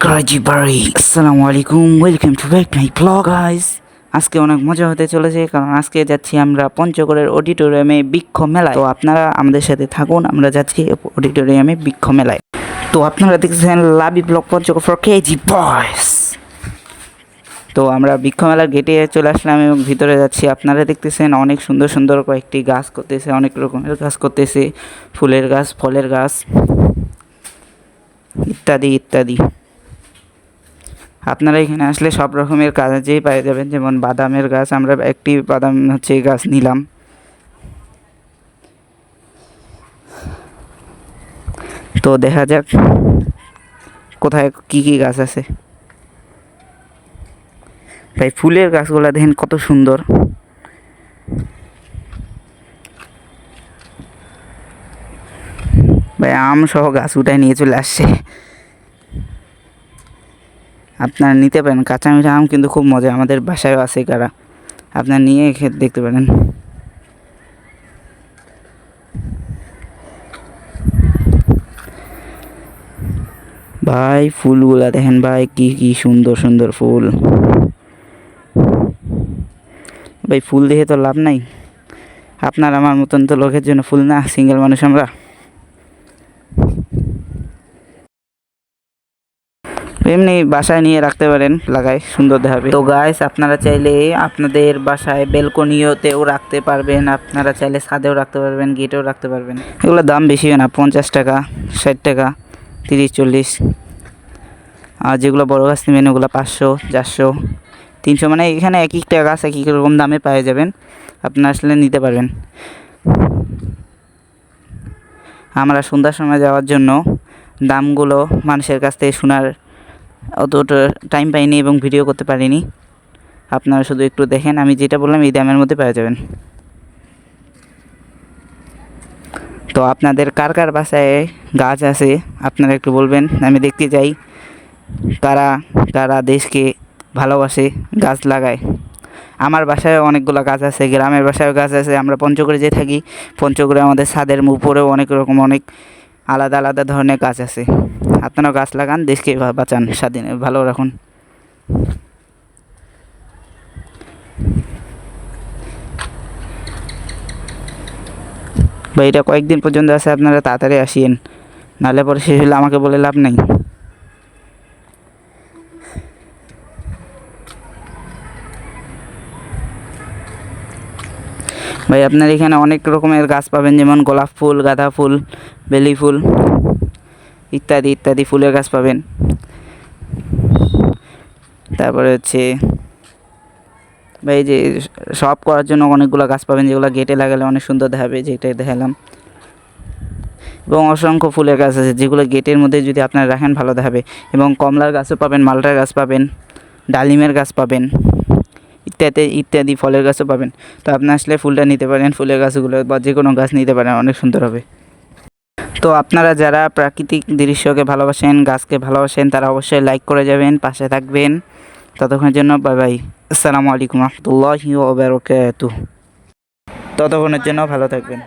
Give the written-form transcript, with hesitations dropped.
গাজীবাড়ি আসসালামু আলাইকুম, welcome to back my blog guys. আজকে অনেক মজা হতে চলেছে, কারণ আজকে যাচ্ছি আমরা পঞ্চগড়ের অডিটোরিয়ামে বৃক্ষ মেলায়। তো আপনারা আমাদের সাথে থাকুন, আমরা যাচ্ছি অডিটোরিয়ামে বৃক্ষ মেলায়। তো আপনারা দেখছেন লাভি ব্লগ পঞ্চগড় ফর কেজি বয়েস। তো আমরা বৃক্ষ মেলার গেটে চলে আসলাম এবং ভিতরে যাচ্ছি। আপনারা দেখতেছেন অনেক সুন্দর সুন্দর কয়েকটি গাছ করতেছে, অনেক রকমের গাছ করতেছে, ফুলের গাছ, ফলের গাছ ইত্যাদি ইত্যাদি। আপনারা এখানে আসলে সব রকমের গাছই পেয়ে যাবেন, যেমন বাদামের গাছ। আমরা একটি বাদাম গাছ নিলাম। তো দেখা যাক কোথায় কি কি গাছ আছে। ভাই ফুলের গাছগুলো দেখেন কত সুন্দর। ভাই আম সহ গাছ উঠায় নিয়ে চলে আসছে। আপনারা নিতে পারেন, কাঁচা মিঠা আম কিন্তু খুব মজা, আমাদের বাসায়ও আছে কারা, আপনারা নিয়ে খেতে দেখতে পারেন। ভাই ফুলগুলা দেখেন ভাই, কি কি সুন্দর সুন্দর ফুল। ভাই ফুল দেখে তো লাভ নাই, আপনার আমার মতন তো লোকের জন্য ফুল না, সিঙ্গেল মানুষ আমরা। এমনি বাসায় নিয়ে রাখতে পারেন, লাগাই সুন্দর দেখাবে। তো গাইস, আপনারা চাইলে আপনাদের বাসায় বেলকনিতেও রাখতে পারবেন, আপনারা চাইলে ছাদেও রাখতে পারবেন, গেটেও রাখতে পারবেন। এগুলো দাম বেশি হয় না, 50 টাকা, 60 টাকা, 30, 40। আর যেগুলো বড়ো গাছ নেবেন ওগুলো 500, 400, 300, মানে এখানে এক একটা গাছ এক এক রকম দামে পেয়ে যাবেন, আপনারা আসলে নিতে পারবেন। আমরা সন্ধ্যার সময় যাওয়ার জন্য দামগুলো মানুষের কাছ থেকে শোনার অতটা টাইম পাইনি এবং ভিডিও করতে পারিনি। আপনারা শুধু একটু দেখেন, আমি যেটা বললাম এই দামের মধ্যে পেয়ে যাবেন। তো আপনাদের কার কার বাসায় গাছ আছে আপনারা একটু বলবেন, আমি দেখতে চাই কারা কারা দেশকে ভালোবাসে, গাছ লাগায়। আমার বাসায় অনেকগুলো গাছ আছে, গ্রামের বাসায়ও গাছ আছে। আমরা পঞ্চগড়ে যে থাকি, পঞ্চগড়ে আমাদের ছাদের উপরেও অনেক রকম অনেক আলাদা আলাদা ধরনের গাছ আছে। আপনারাও গাছ লাগান, দেশকে বাঁচান, স্বাধীন ভালো রাখুন। ভাই এটা কয়েকদিন পর্যন্ত আছে, আপনারা তাড়াতাড়ি আসিয়েন, নাহলে পরে শেষ হলে আমাকে বলে লাভ নাই। ভাই আপনার এখানে অনেক রকমের গাছ পাবেন, যেমন গোলাপ ফুল, গাঁদা ফুল, বেলি ফুল ইত্যাদি ইত্যাদি ফুলের গাছ পাবেন। তারপরে ভাই যে সব করার জন্য অনেকগুলো গাছ পাবেন, যেগুলো গেটে লাগালে অনেক সুন্দর দেখাবে, যেটাই দেখালাম। এবং অসংখ্য ফুলের গাছ আছে, যেগুলো গেটের মধ্যে যদি আপনারা রাখেন ভালো দেখাবে। এবং কমলার গাছও পাবেন, মালটার গাছ পাবেন, ডালিমের গাছ পাবেন, ইত্যাদি ইত্যাদি ফলের গাছও পাবেন। তো আপনি আসলে ফুলটা নিতে পারেন, ফুলের গাছগুলো বা যে কোনো গাছ নিতে পারেন, অনেক সুন্দর হবে। তো আপনারা যারা প্রাকৃতিক দৃশ্যকে ভালোবাসেন, গাছকে ভালোবাসেন, তারা অবশ্যই লাইক করে যাবেন, পাশে থাকবেন। ততক্ষণের জন্য বাই বাই, আসসালামু আলাইকুম রহমতুল্লাহি ওয়া বারাকাতুহু। ততক্ষণের জন্য ভালো থাকবেন।